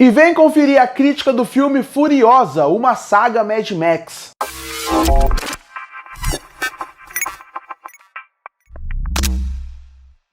E vem conferir a crítica do filme Furiosa, uma saga Mad Max.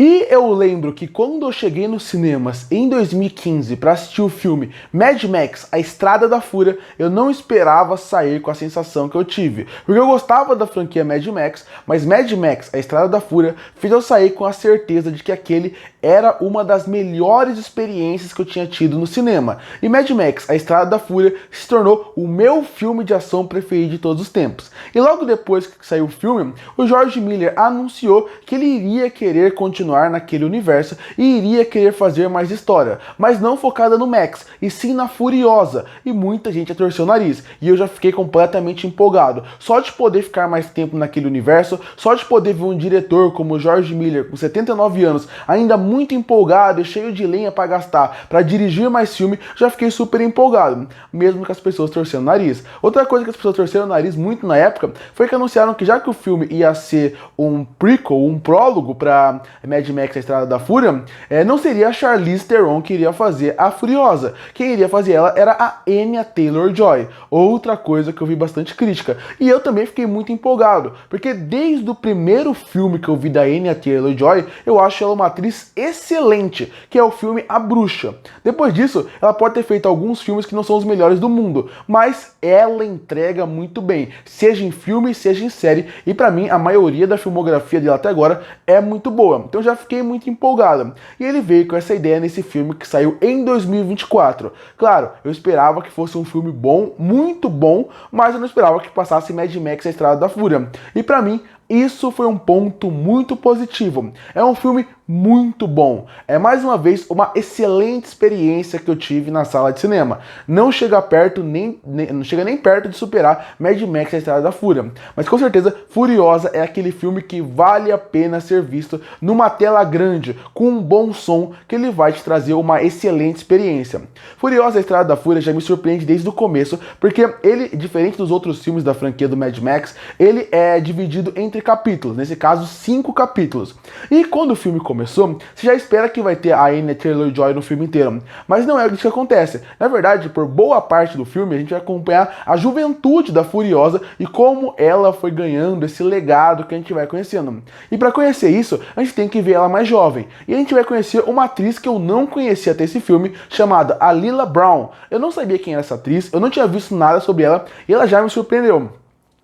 E eu lembro que quando eu cheguei nos cinemas em 2015 para assistir o filme Mad Max, A Estrada da Fúria, eu não esperava sair com a sensação que eu tive. Porque eu gostava da franquia Mad Max, mas Mad Max, A Estrada da Fúria, fez eu sair com a certeza de que aquele era uma das melhores experiências que eu tinha tido no cinema. E Mad Max, A Estrada da Fúria, se tornou o meu filme de ação preferido de todos os tempos. E logo depois que saiu o filme, o George Miller anunciou que ele iria querer continuar naquele universo e iria querer fazer mais história, mas não focada no Max, e sim na Furiosa, e muita gente torceu o nariz, e eu já fiquei completamente empolgado, só de poder ficar mais tempo naquele universo, só de poder ver um diretor como o George Miller, com 79 anos, ainda muito empolgado e cheio de lenha para gastar, para dirigir mais filme, já fiquei super empolgado, mesmo que as pessoas torcendo o nariz. Outra coisa que as pessoas torceram o nariz muito na época, foi que anunciaram que já que o filme ia ser um prequel, um prólogo para Mad Max, A Estrada da Fúria, não seria a Charlize Theron que iria fazer a Furiosa. Quem iria fazer ela era a Anya Taylor-Joy. Outra coisa que eu vi bastante crítica. E eu também fiquei muito empolgado, porque desde o primeiro filme que eu vi da Anya Taylor-Joy, eu acho ela uma atriz excelente, que é o filme A Bruxa. Depois disso, ela pode ter feito alguns filmes que não são os melhores do mundo, mas ela entrega muito bem, seja em filme, seja em série, e pra mim, a maioria da filmografia dela até agora é muito boa. Então já fiquei muito empolgado. E ele veio com essa ideia nesse filme que saiu em 2024. Claro, eu esperava que fosse um filme bom, muito bom, mas eu não esperava que passasse Mad Max, A Estrada da Fúria. E pra mim, isso foi um ponto muito positivo. É um filme muito bom. É mais uma vez uma excelente experiência que eu tive na sala de cinema. Não chega perto não chega nem perto de superar Mad Max, A Estrada da Fúria. Mas com certeza Furiosa é aquele filme que vale a pena ser visto numa tela grande, com um bom som, que ele vai te trazer uma excelente experiência. Furiosa, A Estrada da Fúria já me surpreende desde o começo, porque ele, diferente dos outros filmes da franquia do Mad Max, ele é dividido entre capítulos, nesse caso 5 capítulos. E quando o filme começou, você já espera que vai ter a Anya Taylor-Joy no filme inteiro, mas não é isso que acontece. Na verdade, por boa parte do filme, a gente vai acompanhar a juventude da Furiosa e como ela foi ganhando esse legado que a gente vai conhecendo. E para conhecer isso, a gente tem que ver ela mais jovem. E a gente vai conhecer uma atriz que eu não conhecia até esse filme, chamada Alila Brown. Eu não sabia quem era essa atriz, eu não tinha visto nada sobre ela, e ela já me surpreendeu.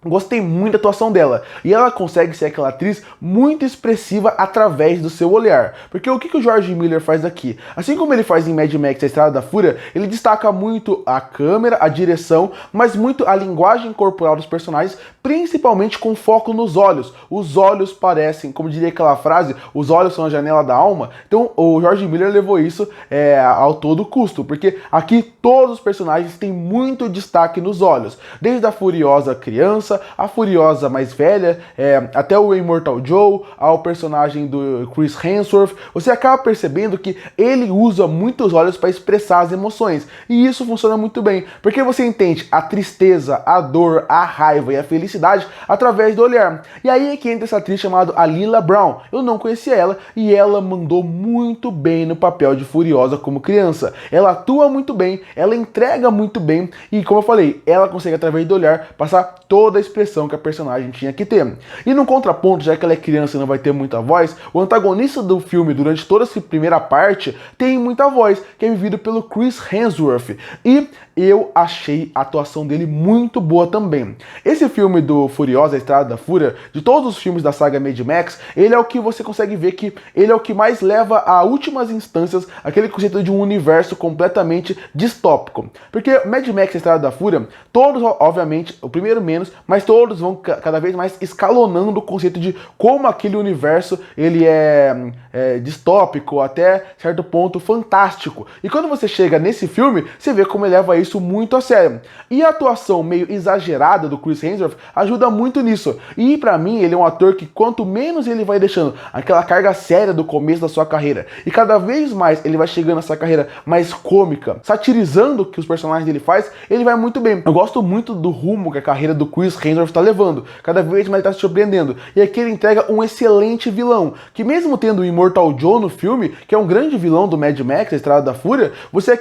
Gostei muito da atuação dela, e ela consegue ser aquela atriz muito expressiva através do seu olhar. Porque o que o George Miller faz aqui? Assim como ele faz em Mad Max, A Estrada da Fúria, ele destaca muito a câmera, a direção, mas muito a linguagem corporal dos personagens, principalmente com foco nos olhos. Os olhos parecem, como diria aquela frase, os olhos são a janela da alma. Então o George Miller levou isso ao todo custo, porque aqui todos os personagens têm muito destaque nos olhos. Desde a Furiosa criança, a Furiosa mais velha, até o Immortal Joe, ao personagem do Chris Hemsworth, você acaba percebendo que ele usa muitos olhos para expressar as emoções, e isso funciona muito bem, porque você entende a tristeza, a dor, a raiva e a felicidade através do olhar. E aí é que entra essa atriz chamada Alila Brown. Eu não conhecia ela, e ela mandou muito bem no papel de Furiosa como criança. Ela atua muito bem, ela entrega muito bem, e como eu falei, ela consegue através do olhar passar toda a expressão que a personagem tinha que ter. E no contraponto, já que ela é criança e não vai ter muita voz, o antagonista do filme durante toda essa primeira parte tem muita voz, que é vivido pelo Chris Hemsworth. E eu achei a atuação dele muito boa também. Esse filme do Furiosa, A Estrada da Fúria, de todos os filmes da saga Mad Max, ele é o que você consegue ver que ele é o que mais leva a últimas instâncias aquele conceito de um universo completamente distópico. Porque Mad Max, A Estrada da Fúria, todos, obviamente, o primeiro menos, mas todos vão cada vez mais escalonando o conceito de como aquele universo ele é distópico, até certo ponto fantástico. E quando você chega nesse filme, você vê como ele leva isso muito a sério. E a atuação meio exagerada do Chris Hemsworth ajuda muito nisso. E pra mim, ele é um ator que quanto menos ele vai deixando aquela carga séria do começo da sua carreira, e cada vez mais ele vai chegando nessa carreira mais cômica, satirizando o que os personagens dele faz, ele vai muito bem. Eu gosto muito do rumo que a carreira do Chris Hemsworth está levando. Cada vez mais ele está se surpreendendo. E aqui ele entrega um excelente vilão, que mesmo tendo o Immortal Joe no filme, que é um grande vilão do Mad Max, a Estrada da Fúria,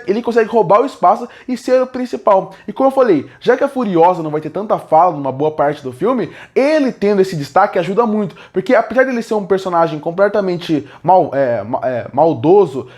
ele consegue roubar o espaço e ser o principal. E como eu falei, já que a Furiosa não vai ter tanta fala numa boa parte do filme, ele tendo esse destaque ajuda muito, porque apesar dele ser um personagem completamente maldoso,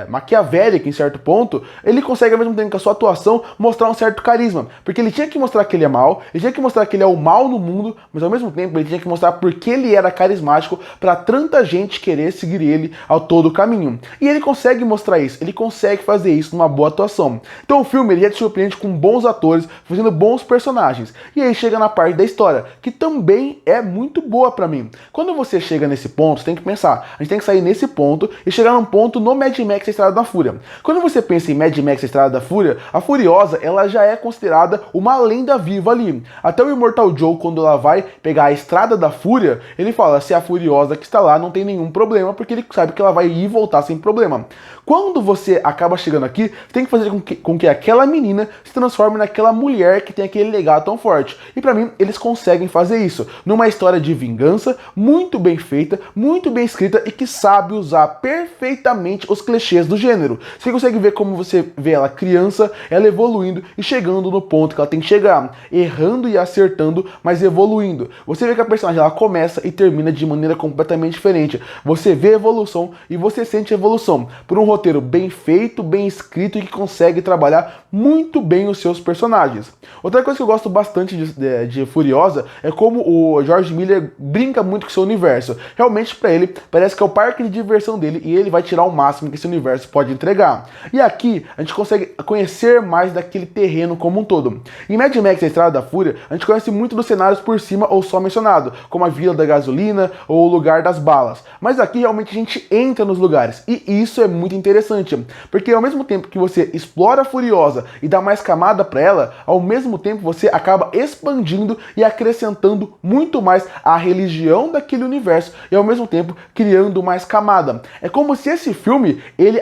maquiavélico em certo ponto, ele consegue ao mesmo tempo que a sua atuação mostrar um certo carisma, porque ele tinha que mostrar que ele é mal, ele tinha que mostrar que ele é o mal no mundo, mas ao mesmo tempo ele tinha que mostrar porque ele era carismático para tanta gente querer seguir ele ao todo o caminho. E ele consegue mostrar isso, ele consegue fazer isso numa boa atuação. Então o filme ele te surpreende com bons atores, fazendo bons personagens. E aí chega na parte da história, que também é muito boa pra mim. Quando você chega nesse ponto, você tem que pensar, a gente tem que sair nesse ponto e chegar num ponto no Mad Max a Estrada da Fúria. Quando você pensa em Mad Max a Estrada da Fúria, a Furiosa, ela já é considerada uma lenda viva ali. Até o Immortal Joe, quando ela vai pegar a Estrada da Fúria, ele fala, se a Furiosa que está lá não tem nenhum problema, porque ele sabe que ela vai ir e voltar sem problema. Quando você acaba chegando aqui, tem que fazer com que aquela menina se transforme naquela mulher que tem aquele legado tão forte. E pra mim, eles conseguem fazer isso numa história de vingança, muito bem feita, muito bem escrita e que sabe usar perfeitamente os clichês do gênero. Você consegue ver como você vê ela criança, ela evoluindo e chegando no ponto que ela tem que chegar, errando e acertando, mas evoluindo. Você vê que a personagem ela começa e termina de maneira completamente diferente. Você vê a evolução e você sente a evolução por um roteiro bem feito, bem escrito e que consegue trabalhar muito bem os seus personagens. Outra coisa que eu gosto bastante de Furiosa é como o George Miller brinca muito com o seu universo. Realmente pra ele parece que é o parque de diversão dele e ele vai tirar o máximo que esse universo pode entregar. E aqui a gente consegue conhecer mais daquele terreno como um todo. Em Mad Max a Estrada da Fúria, a gente conhece muito dos cenários por cima ou só mencionado, como a Vila da Gasolina ou o Lugar das Balas. Mas aqui realmente a gente entra nos lugares e isso é muito interessante, porque ao mesmo tempo que você explora a Furiosa e dá mais camada para ela, ao mesmo tempo você acaba expandindo e acrescentando muito mais a religião daquele universo e ao mesmo tempo criando mais camada. É como se esse filme ele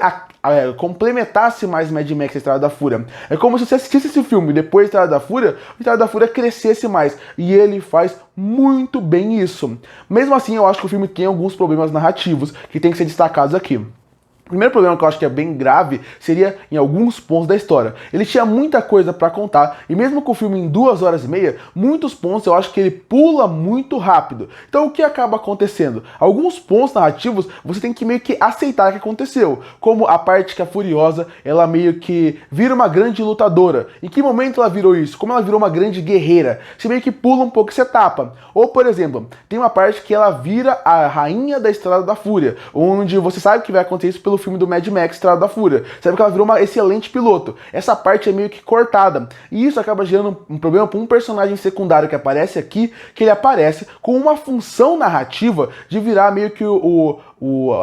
complementasse mais Mad Max a Estrada da Fúria. É como se você assistisse esse filme depois da Estrada da Fúria, a Estrada da Fúria crescesse mais. E ele faz muito bem isso. Mesmo assim, eu acho que o filme tem alguns problemas narrativos que tem que ser destacados aqui. O primeiro problema que eu acho que é bem grave seria em alguns pontos da história. Ele tinha muita coisa pra contar e mesmo com o filme em 2 horas e meia, muitos pontos eu acho que ele pula muito rápido. Então o que acaba acontecendo? Alguns pontos narrativos você tem que meio que aceitar que aconteceu, como a parte que a Furiosa ela meio que vira uma grande lutadora. Em que momento ela virou isso? Como ela virou uma grande guerreira? Você meio que pula um pouco essa etapa. Ou por exemplo, tem uma parte que ela vira a rainha da Estrada da Fúria, onde você sabe que vai acontecer isso pelo filme do Mad Max, Estrada da Fúria. Sabe que ela virou uma excelente piloto. Essa parte é meio que cortada. E isso acaba gerando um problema para um personagem secundário que aparece aqui, que ele aparece com uma função narrativa de virar meio que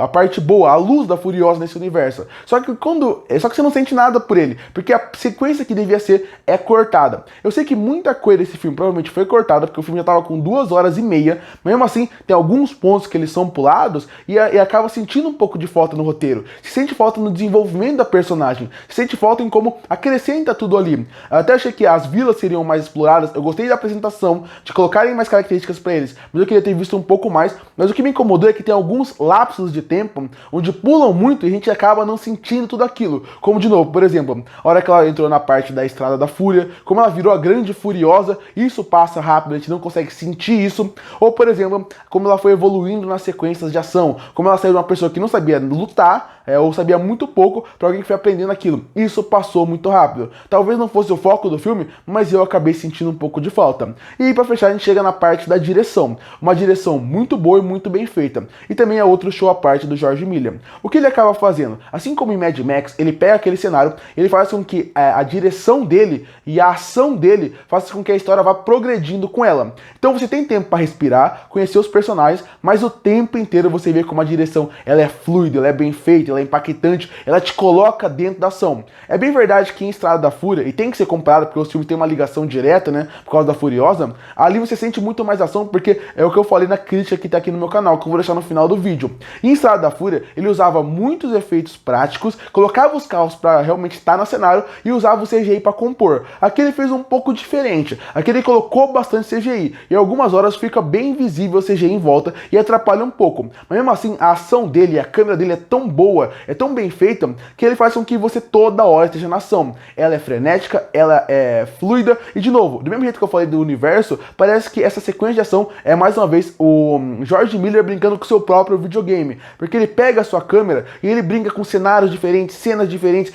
a parte boa, a luz da Furiosa nesse universo. Só que você não sente nada por ele, porque a sequência que devia ser é cortada. Eu sei que muita coisa desse filme provavelmente foi cortada, porque o filme já estava com 2 horas e meia, mas mesmo assim tem alguns pontos que eles são pulados e acaba sentindo um pouco de falta no roteiro. Se sente falta no desenvolvimento da personagem, se sente falta em como acrescenta tudo ali. Eu até achei que as vilas seriam mais exploradas, eu gostei da apresentação, de colocarem mais características para eles, mas eu queria ter visto um pouco mais. Mas o que me incomodou é que tem alguns lapsos de tempo onde pulam muito e a gente acaba não sentindo tudo aquilo. Como de novo, por exemplo, a hora que ela entrou na parte da Estrada da Fúria, como ela virou a grande Furiosa, isso passa rápido, a gente não consegue sentir isso. Ou por exemplo, como ela foi evoluindo nas sequências de ação, como ela saiu de uma pessoa que não sabia lutar, ou sabia muito pouco, para alguém que foi aprendendo aquilo. Isso passou muito rápido. Talvez não fosse o foco do filme, mas eu acabei sentindo um pouco de falta. E para fechar, a gente chega na parte da direção. Uma direção muito boa e muito bem feita. E também é outro show à parte do George Miller. O que ele acaba fazendo? Assim como em Mad Max, ele pega aquele cenário, ele faz com que a direção dele e a ação dele faça com que a história vá progredindo com ela. Então você tem tempo para respirar, conhecer os personagens, mas o tempo inteiro você vê como a direção ela é fluida, ela é bem feita, ela é impactante, ela te coloca dentro da ação. É bem verdade que em Estrada da Fúria, e tem que ser comparado porque o filme tem uma ligação direta, né, por causa da Furiosa, ali você sente muito mais ação porque é o que eu falei na crítica que tá aqui no meu canal, que eu vou deixar no final do vídeo. Em Estrada da Fúria, ele usava muitos efeitos práticos, colocava os carros para realmente estar no cenário e usava o CGI para compor. Aqui ele fez um pouco diferente. Aqui ele colocou bastante CGI e algumas horas fica bem visível o CGI em volta e atrapalha um pouco. Mas mesmo assim, a ação dele, a câmera dele é tão boa, é tão bem feita, que ele faz com que você toda hora esteja na ação. Ela é frenética, ela é fluida e, de novo, do mesmo jeito que eu falei do universo, parece que essa sequência de ação é mais uma vez o George Miller brincando com o seu próprio videogame, porque ele pega a sua câmera e ele brinca com cenários diferentes, cenas diferentes,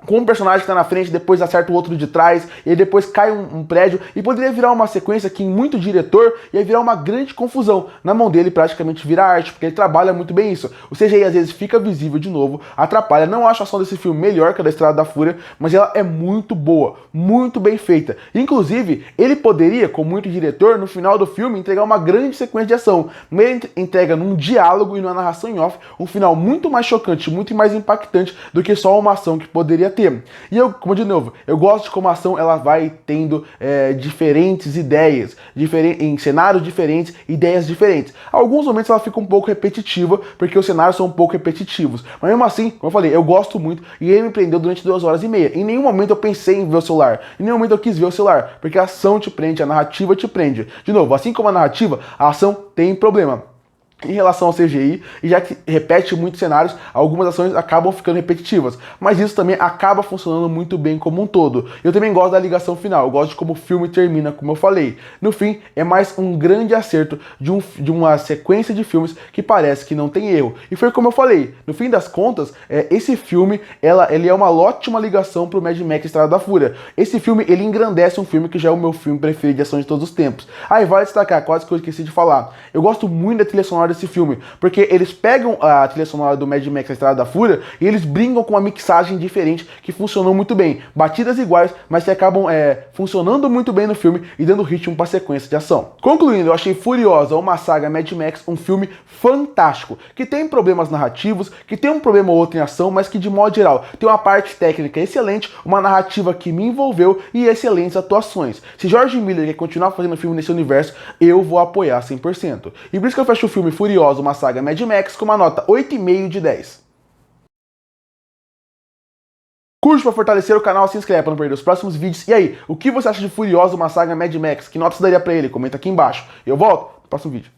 com um personagem que tá na frente, depois acerta o outro de trás, e depois cai um prédio, e poderia virar uma sequência que, em muito diretor, ia virar uma grande confusão. Na mão dele, praticamente vira arte, porque ele trabalha muito bem isso. O CGI, às vezes, fica visível de novo, atrapalha. Não acho a ação desse filme melhor que a da Estrada da Fúria, mas ela é muito boa, muito bem feita. Inclusive, ele poderia, como muito diretor, no final do filme, entregar uma grande sequência de ação. Mas ele entrega num diálogo e numa narração em off, um final muito mais chocante, muito mais impactante do que só uma ação que poderia ter. E eu, como de novo, eu gosto de como a ação ela vai tendo diferentes ideias, em cenários diferentes, ideias diferentes. Alguns momentos ela fica um pouco repetitiva, porque os cenários são um pouco repetitivos. Mas mesmo assim, como eu falei, eu gosto muito e ele me prendeu durante 2 horas e meia. Em nenhum momento eu pensei em ver o celular, em nenhum momento eu quis ver o celular, porque a ação te prende, a narrativa te prende. De novo, assim como a narrativa, a ação tem problema. Em relação ao CGI, e já que repete muitos cenários, algumas ações acabam ficando repetitivas, mas isso também acaba funcionando muito bem como um todo. Eu também gosto da ligação final, eu gosto de como o filme termina, como eu falei. No fim, é mais um grande acerto de uma sequência de filmes que parece que não tem erro. E foi como eu falei, no fim das contas, esse filme, ele é uma ótima ligação pro Mad Max Estrada da Fúria. Esse filme, ele engrandece um filme que já é o meu filme preferido de ação de todos os tempos. E vale destacar, quase que eu esqueci de falar, eu gosto muito da trilha sonora desse filme, porque eles pegam a trilha sonora do Mad Max, a Estrada da Fúria, e eles brincam com uma mixagem diferente que funcionou muito bem. Batidas iguais, mas que acabam funcionando muito bem no filme e dando ritmo para a sequência de ação. Concluindo, eu achei Furiosa, uma saga Mad Max, um filme fantástico, que tem problemas narrativos, que tem um problema ou outro em ação, mas que de modo geral tem uma parte técnica excelente, uma narrativa que me envolveu e excelentes atuações. Se George Miller quer continuar fazendo filme nesse universo, eu vou apoiar 100%. E por isso que eu fecho o filme Furiosa, uma saga Mad Max, com uma nota 8,5 de 10. Curte para fortalecer o canal, se inscreve para não perder os próximos vídeos. E aí, o que você acha de Furiosa, uma saga Mad Max? Que nota você daria para ele? Comenta aqui embaixo. Eu volto no próximo vídeo.